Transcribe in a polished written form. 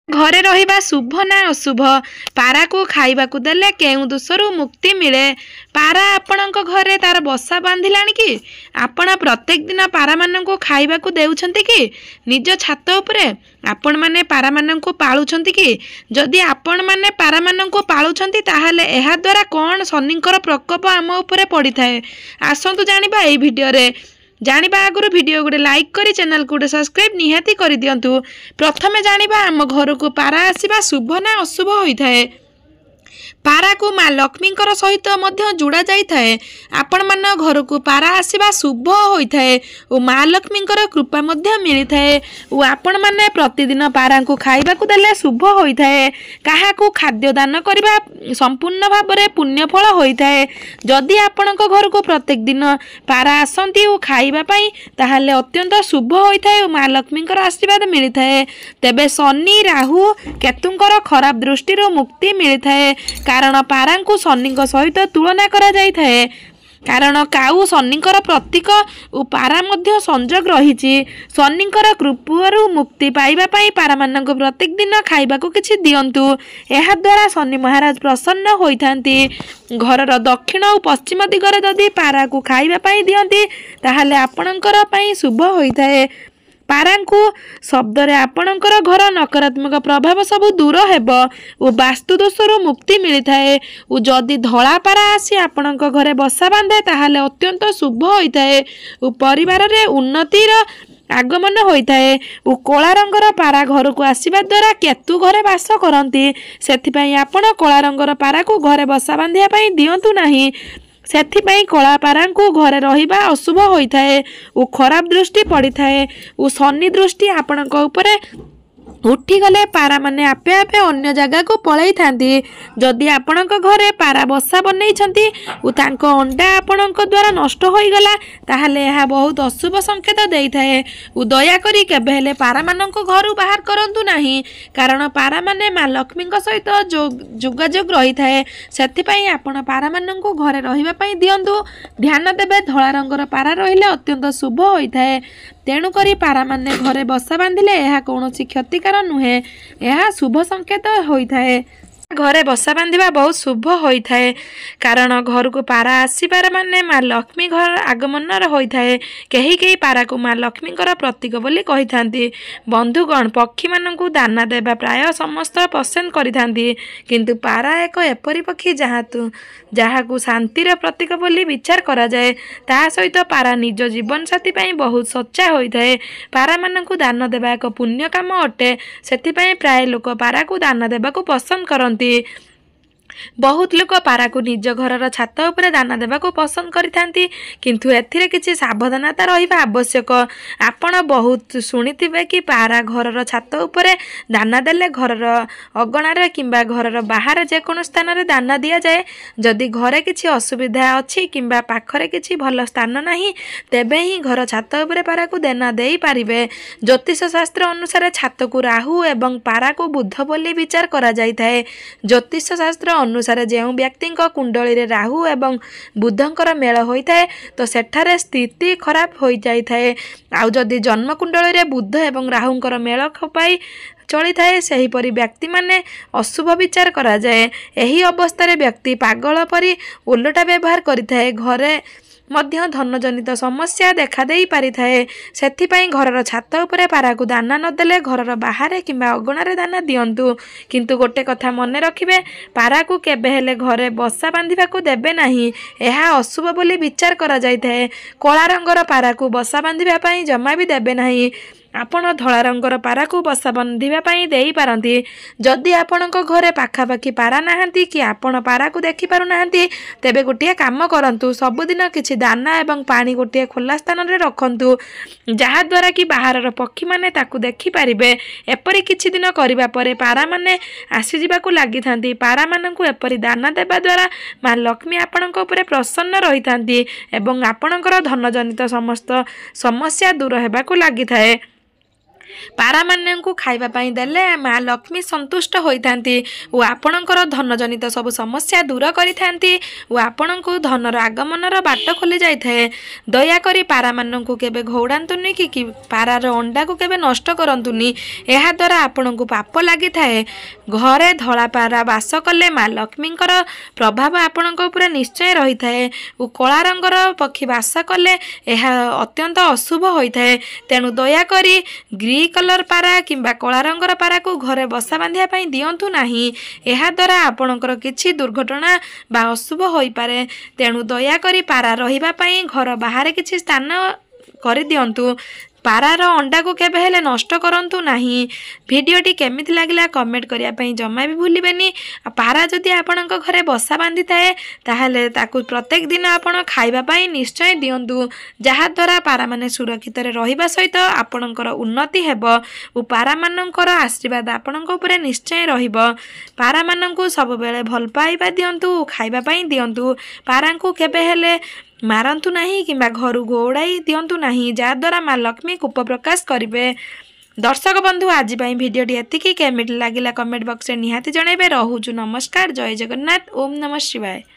घरे रहिबा शुभ ना अशुभ पारा को खाइबा को देले केउ दोषरु मुक्ति मिले। पारा आपणक घरे तार बसा बांधिलानी कि आपण प्रत्येक दिन पारा माननकु खाइबा को देउछंती कि निज छात उपरे आपण माने पारा माननकु पाळुछंती कि जदि आपण माने पारा माननकु पाळुछंती ताहाले एहा द्वारा कोन शनिंकर प्रकोप आम उपरे पड़ी थाए। आसंतु जानिबा एई भिडियो रे। जानिबा आगुरु वीडियो गोटे लाइक करी चैनल को गोटे सब्सक्राइब निहाती कर दियंतु। प्रथमे जानिबा आम घर को पारा आसीबा शुभ ना अशुभ होइथाए। पारा को माँ लक्ष्मी सहित मध्य जोड़ा जाए। आपण मान घर को पारा आसीबा शुभ होता है और माँ लक्ष्मी कृपा मध्य मिली थाए। और आपण मैंने प्रतिदिन पारा को खाइबा को देले शुभ होता है। क्या खाद्य दान करबा संपूर्ण भाव में पुण्य फल होता है। जदि आपण घर को प्रत्येक दिन पारा आसती और खाइबा पाई ताहाले अत्यंत शुभ होता है और माँ लक्ष्मी आशीर्वाद मिली थाए। तेबे शनि राहु केतुंकर खराब दृष्टि मुक्ति मिली थाए। कारण पारा को शनि सहित तुलना करा जाई थाए। कारण काऊ शनिंकर प्रतीक और पारा मध्य संजोग रही। शनिंकर कृपारू मुक्ति पाइबा पाई पारा मानक प्रत्येक दिन खाइबा को किछि दियंतु। एहा द्वारा शनि महाराज प्रसन्न होइथांती। घरर दक्षिण और पश्चिम दिगरे जदि पारा को खाइबा पाई दियंती ताहाले आपणकर पाई शुभ होइथाए। पारा को शब्द रे आपणकर घर नकारात्मक प्रभाव सब दूर हेब और वास्तु दोषरु मुक्ति मिली थाए। और जदि धला पारा आसी आपणक घरे बसा बांधे ताहाले अत्यंत शुभ होइथाए और परिवार रे उन्नतिर आगमन होता है। और कला रंगर पारा घर को आसवा द्वारा केतु घरे बास करती। से आपण कला रंगर पारा को घरे बसा बांधिया पाई दियंतु नाही। सेथिपाई कला पारा को घरे रहिबा अशुभ होता है और खराब दृष्टि पड़ी थाए। और शनि दृष्टि आपणक उपरे उठी गले पारा माने आपे आपे अन्य जगह को पलई थांती। जदि आपणक घरे पारा बसा बनई छंती और तांको अंडा आपणक द्वारा नष्ट होई गला ताहाले यह बहुत अशुभ संकेत देई थाए। और दया करी केबे हेले पारा मानक घरु बाहर करंतु नाही। कारण पारा माने माँ लक्ष्मी सहित जोगाजोग रही थाए। सेथिपाई आपण पारा मानक घरे रहिबा पई दियंतु। ध्यान देबे धला रंगर पारा रहिले अत्यंत शुभ होइथाए। तेणु करी पारा माने घरे बसा बांधिले यह कौनसी क्षतिकार नुहे। यह शुभ संकेत होता है। घरे बसा बांधिबा बहुत शुभ होता है। कारण घर को पारा आसीबार माने माँ लक्ष्मी घर आगमन होता है। कहीं कहीं पारा को माँ लक्ष्मी प्रतीक बोली कही थांती। बंधुगण पक्षी मानू दाना देवा प्राय समस्त पसंद करिथांती। किंतु पारा एक एपरी पक्षी जहाँ को शांतिर प्रतीक बोली विचार करा जाए। ता सहित पारा निज जीवन साथी पाई बहुत सच्चा होता है। पारा मानू दान देवा एक पुण्य काम अटे। सेथिपाई प्राय लोक पारा को दान देवा को पसंद करती। बहुत लोक पारा को निज घर छात उपरे दाना देवा को पसंद करिथांती। किंतु एथिरे किछि सावधानता रहिबा आवश्यक। आपण बहुत शुणिथिबे कि पारा घर छात उपरे दाना देले घर अगणार किंबा घर बाहर जेकोन स्थान रे दाना दिया जाए। जदि घरे किछि असुविधा अछि किंबा पाखरे किछि भल स्थान नाही तेबे ही घर छात उपरे पारा को दाना देई पारिबे। ज्योतिष शास्त्र अनुसार छात को राहु एवं पारा को बुध बोली विचार करा जाय थाए। ज्योतिष शास्त्र अनुसार जो व्यक्ति कुंडली रे राहु एवं बुधंकर मेल होता है तो सेठारे स्थिति खराब हो जाए। आउ जदि जन्म कुंडली रे बुध एवं राहुंकर मेल खपाई चली थाए सेहीपरि व्यक्ति माने अशुभ विचार करा जाए। एही अवस्था व्यक्ति पागल परी उल्टा व्यवहार करिथाए। घरे मध्य धनजनित समस्या देखा देई पारि थाए। सेथिपाई घरर छात उपरे पारा को दाना नदेले घरर बाहर किंबा अगणारे दाना दियंतु। किंतु गोटे कथा मने रखिबे पारा को केबे हेले घरे बसा बांधिबा को देबे नाही। एहा अशुभ बोली विचार करा जाय थाए। कला रंगर पारा को बसा बांधिबा पई जमा भी देबे नाही। आपण धला रंगर पारा को बसा बांधिबा पई देई पारंती। जदि आपणक घरे पाखापाखि पारा नाहंती कि आपण पारा को देखि पारु नाहंती तेबे गोटिए काम करंतु। सबुदिन किछि दाना एवं पानी गोटिए खोला स्थान रे रखंतु जहा द्वारा कि बाहरर पक्षी माने ताकू देखि पारिबे। एपरि किछि दिन करिबा परे पारा माने आसी जिबाकू लागि थांती। पारा माननकू एपरि दाना देबा द्वारा माँ लक्ष्मी आपणक उपरे प्रसन्न रहिथांती एवं आपणकर धनजनित समस्त समस्या दूर हेबाकू लागि थाए। ପାରାମାନଙ୍କୁ ଖାଇବା ପାଇଁ ଦେଲେ ମା ଲକ୍ଷ୍ମୀ ସନ୍ତୁଷ୍ଟ ହୋଇଥାନ୍ତି ଓ ଆପଣଙ୍କର ଧନଜନିତ ସବୁ ସମସ୍ୟା ଦୂର କରିଥାନ୍ତି ଓ ଆପଣଙ୍କୁ ଧନର ଆଗମନର ବାଟ ଖୋଲି ଯାଇଥାଏ। ଦୟାକରି ପାରାମାନଙ୍କୁ କେବେ ଘଉଡ଼ାନ୍ତୁନି କି ପାରାର ଅଣ୍ଡାକୁ କେବେ ନଷ୍ଟ କରନ୍ତୁନି। ଏହାଦ୍ୱାରା ଆପଣଙ୍କୁ ପାପ ଲାଗିଥାଏ। ଘରେ ଧଳା ପାରା ବାସ କଲେ ମା ଲକ୍ଷ୍ମୀଙ୍କର ପ୍ରଭାବ ଆପଣଙ୍କ ଉପରେ ନିଶ୍ଚୟ ରହିଥାଏ ଓ କଳା ରଙ୍ଗର ପକ୍ଷୀ ବାସ କଲେ ଏହା ଅତ୍ୟନ୍ତ ଅଶୁଭ ହୋଇଥାଏ। ତେଣୁ ଦୟାକରି ଗ୍ରି କଲର ପାରା କିମ୍ବା କଳା ରଙ୍ଗର ପାରାକୁ ଘରେ ବସା ବାନ୍ଧିବା ପାଇଁ ଦିଅନ୍ତୁ ନାହିଁ। ଏହାଦ୍ୱାରା ଆପଣଙ୍କର କିଛି ଦୁର୍ଘଟଣା ବା ଅଶୁଭ ହୋଇପାରେ। ତେଣୁ ଦୟାକରି ପାରା ରହିବା ପାଇଁ ଘର ବାହାରେ କିଛି ସ୍ଥାନ କରିଦିଅନ୍ତୁ। ପାରାର ଅଣ୍ଡାକୁ କେବେ ହେଲେ ନଷ୍ଟ କରନ୍ତୁ ନାହିଁ। ଭିଡ଼ିଓଟି କେମିତି ଲାଗିଲା କମେଣ୍ଟ କରିବା ପାଇଁ ଜମା ବି ଭୁଲିବେନି। ପାରା ଯଦି ଆପଣଙ୍କ ଘରେ ବସା ବାନ୍ଧିଥାଏ ତାହେଲେ ତାକୁ ପ୍ରତ୍ୟେକ ଦିନ ଆପଣ ଖାଇବା ପାଇଁ ନିଶ୍ଚୟ ଦିଅନ୍ତୁ। ଯାହାଦ୍ୱାରା ପାରାମାନେ ସୁରକ୍ଷିତରେ ରହିବା ସହିତ ଆପଣଙ୍କର ଉନ୍ନତି ହେବ ଓ ପାରାମାନଙ୍କର ଆଶୀର୍ବାଦ ଆପଣଙ୍କ ଉପରେ ନିଶ୍ଚୟ ରହିବ। ପାରାମାନଙ୍କୁ ସବୁବେଳେ ଭଲ ପାଇବା ଦିଅନ୍ତୁ ଓ ଖାଇବା ପାଇଁ ଦିଅନ୍ତୁ। ପାରାଙ୍କୁ କେବେ ହେଲେ ମାରନ୍ତୁ ନାହିଁ କିମ୍ବା ଘରୁ ଘଉଡ଼ାଇ ଦିଅନ୍ତୁ ନାହିଁ, ଯାହାଦ୍ୱାରା ମା ଲକ୍ଷ୍ମୀ କୋପ ପ୍ରକାଶ କରିବେ। ଦର୍ଶକ ବନ୍ଧୁ, ଆଜି ପାଇଁ ଭିଡ଼ିଓଟି ଏତିକି। କେମିତି ଲାଗିଲା କମେଣ୍ଟ ବକ୍ସରେ ନିହାତି ଜଣାଇବେ। ରହୁଛୁ, ନମସ୍କାର, ଜୟ ଜଗନ୍ନାଥ, ଓମ୍ ନମଃ ଶିବାୟ।